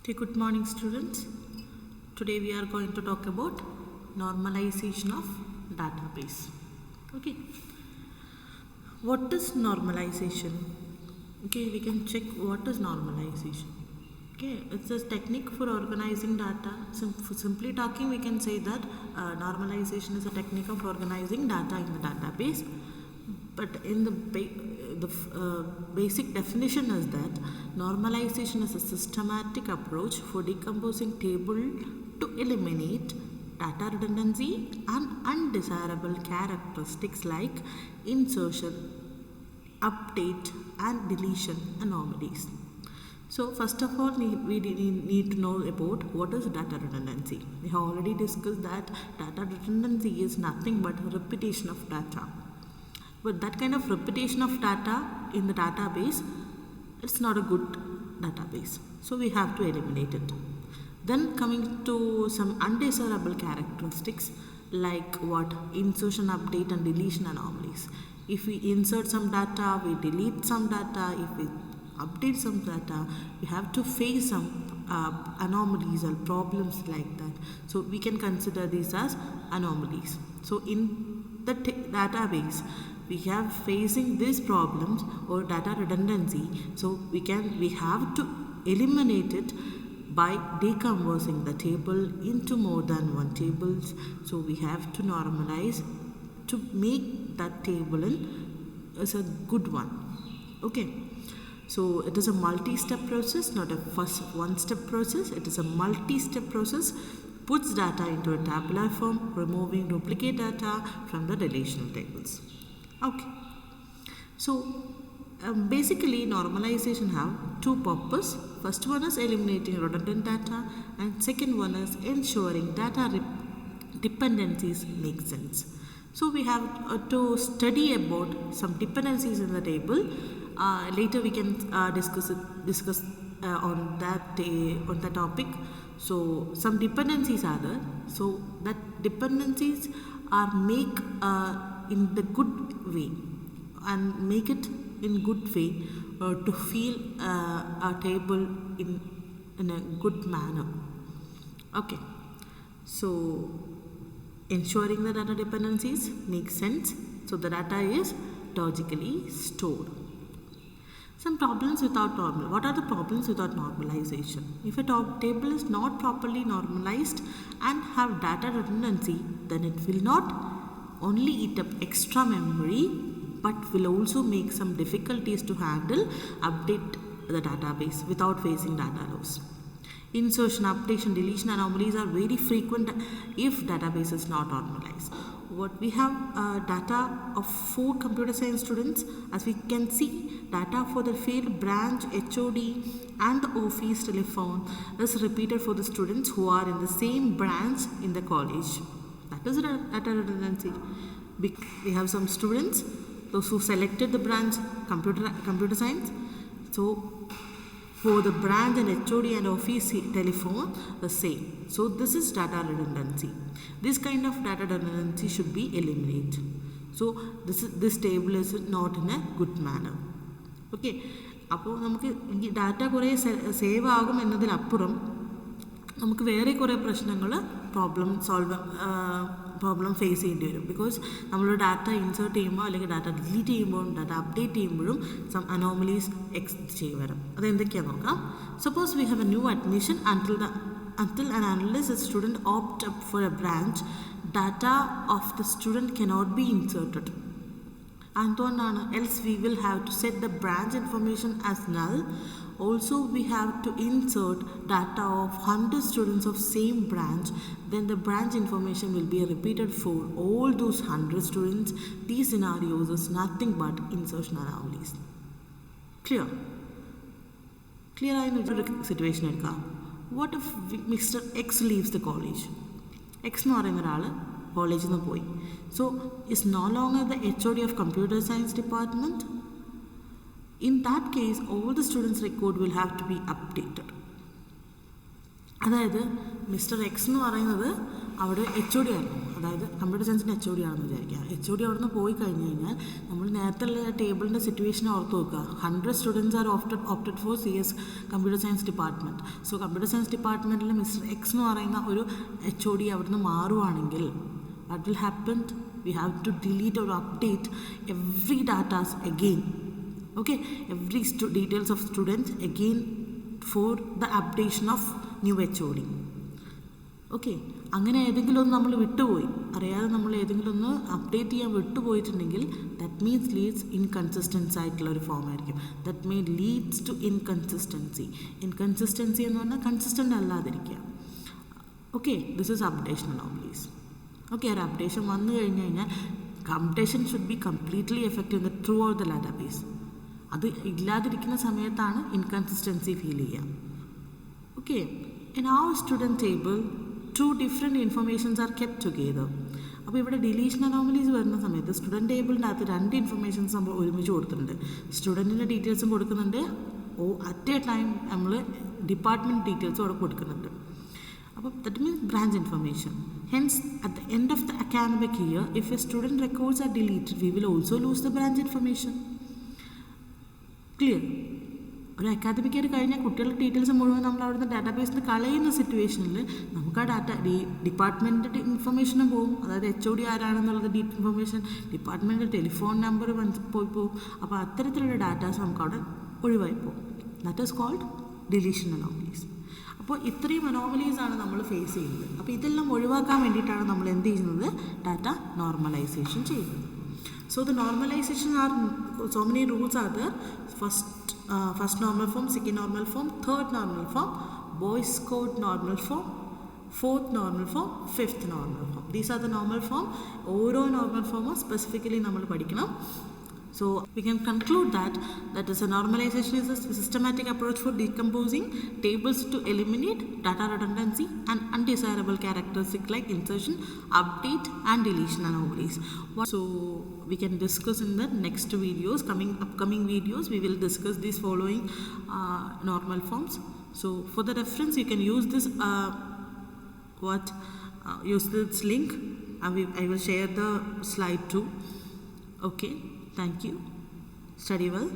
Okay, good morning students. Today we are going to talk about normalization of database. Okay, what is normalization? Okay, we can check what is normalization. Okay, it's a technique for organizing data. For simply talking, we can say that normalization is a technique of organizing data in the database. But in the basic definition is that normalization is a systematic approach for decomposing table to eliminate data redundancy and undesirable characteristics like insertion, update and deletion anomalies. So first of all, we need to know about what is data redundancy. We have already discussed that data redundancy is nothing but a repetition of data. But that kind of repetition of data in the database, it's not a good database. So we have to eliminate it. Then coming to some undesirable characteristics like what? Insertion, update and deletion anomalies. If we insert some data, we delete some data. If we update some data, we have to face some anomalies or problems like that. So we can consider these as anomalies. So in the database, we have facing these problems or data redundancy. So we have to eliminate it by decomposing the table into more than one tables. So we have to normalize to make that table as a good one. Okay. So it is a multi-step process, not a first one-step process. It is a multi-step process. Puts data into a tabular form, removing duplicate data from the relational tables. Okay. So basically normalization have two purposes. First one is eliminating redundant data and second one is ensuring data dependencies make sense. So we have to study about some dependencies in the table. Later we can discuss on that topic. So some dependencies are there. So that dependencies are make in the good way and make it in good way to feel a table in a good manner. Okay. So ensuring the data dependencies make sense. So the data is logically stored. Some problems without normal. What are the problems without normalization? If a table is not properly normalized and have data redundancy, then it will not only eat up extra memory but will also make some difficulties to handle update the database without facing data loss. Insertion, updation, deletion anomalies are very frequent if database is not normalized. What we have data of 4 computer science students. As we can see, data for the field, branch, HOD and office telephone is repeated for the students who are in the same branch in the college. That is data redundancy. We have some students, those who selected the branch computer science. So for the branch and HOD and office telephone, the same. So this is data redundancy. This kind of data redundancy should be eliminated. So this table is not in a good manner. Okay. അപ്പോൾ നമുക്ക് ഈ data കുറേ save ആകും എന്നതിനപ്പുറം നമുക്ക് വേറെ കുറേ പ്രശ്നങ്ങൾ പ്രോബ്ലം ഫേസ് ചെയ്യേണ്ടി വരും. ബിക്കോസ് നമ്മൾ ഡാറ്റ ഇൻസേർട്ട് ചെയ്യുമ്പോൾ അല്ലെങ്കിൽ ഡാറ്റ ഡിലീറ്റ് ചെയ്യുമ്പോഴും ഡാറ്റ അപ്ഡേറ്റ് ചെയ്യുമ്പോഴും സം അനോമലീസ് ചെയ്ത് വരും. അതെന്തൊക്കെയാണെന്ന് നോക്കാം. Suppose we have A new admission until and unless a student opt up for a branch, data of the student cannot be inserted. Antonana, else we will have to set the branch information as null. Also we have to insert data of 100 students of same branch. Then the branch information will be repeated for all those 100 students. These scenarios is nothing but insertion anomalies. Clear ആയ situation എടുക്കാം. What if Mr. X leaves the college? X എന്ന് പറയുന്ന ഒരാൾ കോളേജിൽ നിന്ന് പോയി. So is no longer the HOD of computer science department. In that case, all the students record will have to be updated. അതായത് mister X എന്ന് പറയുന്നത് അവിടെ HOD ആയിരുന്നു, അതായത് കമ്പ്യൂട്ടർ സയൻസിൻ്റെ HOD ആണെന്ന് വിചാരിക്കുക. HOD അവിടെ നിന്ന് പോയി കഴിഞ്ഞ് കഴിഞ്ഞാൽ നമ്മൾ നേരത്തെ ഉള്ള ടേബിളിൻ്റെ സിറ്റുവേഷൻ ഓർത്ത് നോക്കുക. 100 students are opted for CS computer science department. So computer science ഡിപ്പാർട്ട്മെൻറ്റിൽ മിസ്റ്റർ X എന്ന് പറയുന്ന ഒരു HOD അവിടെ നിന്ന് മാറുവാണെങ്കിൽ what will happen? We have to delete or update every data again. Okay, every details of students again for the updation of new HOD. Okay, അങ്ങനെ ഏതെങ്കിലും ഒന്ന് നമ്മൾ വിട്ടുപോയി, അറിയാതെ നമ്മൾ ഏതെങ്കിലും ഒന്ന് അപ്ഡേറ്റ് ചെയ്യാൻ വിട്ടുപോയിട്ടുണ്ടെങ്കിൽ ദാറ്റ് മീൻസ് ലീഡ്സ് ഇൻകൺസിസ്റ്റൻസി ആയിട്ടുള്ള ഒരു ഫോം ആയിരിക്കും. That mean leads to inconsistency. Inconsistency എന്ന് പറഞ്ഞാൽ കൺസിസ്റ്റൻ്റ് അല്ലാതിരിക്കുക. Okay, this is updation anomalies. Okay, ഒരു അപ്ഡേഷൻ വന്നു കഴിഞ്ഞ് കഴിഞ്ഞാൽ updation should be completely effective in the throughout the database. അത് ഇല്ലാതിരിക്കുന്ന സമയത്താണ് ഇൻകൺസിസ്റ്റൻസി ഫീൽ ചെയ്യുക. Okay, in our student table 2 different informations are kept together. അപ്പോൾ ഇവിടെ ഡിലീഷൻ അനോമലീസ് വരുന്ന സമയത്ത് സ്റ്റുഡൻറ്റ് ടേബിളിൻ്റെ അകത്ത് 2 ഇൻഫർമേഷൻസ് നമ്മൾ ഒരുമിച്ച് കൊടുത്തിട്ടുണ്ട്. സ്റ്റുഡൻറ്റിൻ്റെ ഡീറ്റെയിൽസും കൊടുക്കുന്നുണ്ട്, അറ്റ് എ ടൈം നമ്മൾ ഡിപ്പാർട്ട്മെൻറ്റ് ഡീറ്റെയിൽസും അവിടെ കൊടുക്കുന്നുണ്ട്. അപ്പോൾ that means branch information. Hence at the end of the academic year if A student records R deleted we will also lose the branch information. Clear? ഒരു അക്കാദമിക് ഇയർ കഴിഞ്ഞാൽ കുട്ടികളുടെ details മുഴുവൻ നമ്മൾ അവിടുന്ന് ഡാറ്റാബേസിൽ നിന്ന് കളയുന്ന സിറ്റുവേഷനിൽ നമുക്ക് ആ ഡിപ്പാർട്ട്മെൻറ്റിൻ്റെ ഇൻഫർമേഷനും പോകും. അതായത് HOD ആരാണെന്നുള്ളത് ഇൻഫർമേഷൻ, ഡിപ്പാർട്ട്മെൻറ്റിൻ്റെ ടെലിഫോൺ നമ്പർ പോയി പോകും. അപ്പോൾ അത്തരത്തിലുള്ള ഡാറ്റാസ് നമുക്ക് അവിടെ ഒഴിവായി പോകും. That is called deletion anomalies. അപ്പോൾ ഇത്രയും അനോമലീസ് ആണ് നമ്മൾ ഫേസ് ചെയ്യുന്നത്. അപ്പോൾ ഇതെല്ലാം ഒഴിവാക്കാൻ വേണ്ടിയിട്ടാണ് നമ്മൾ എന്ത് ചെയ്യുന്നത്? ഡാറ്റ നോർമലൈസേഷൻ ചെയ്യുന്നത്. So the normalization are so many rules are there. First normal form, second normal form, third normal form, Boyce code normal form, fourth normal form, fifth normal form. These are the normal form. ഓരോ normal form specifically നമ്മൾ പഠിക്കണം. So we can conclude that is a normalization is a systematic approach for decomposing tables to eliminate data redundancy and undesirable characteristics like insertion, update and deletion anomalies. So we can discuss in the next videos, upcoming videos we will discuss these following normal forms. So for the reference you can use this use this link. I will share the slide too. Okay, thank you. Study well.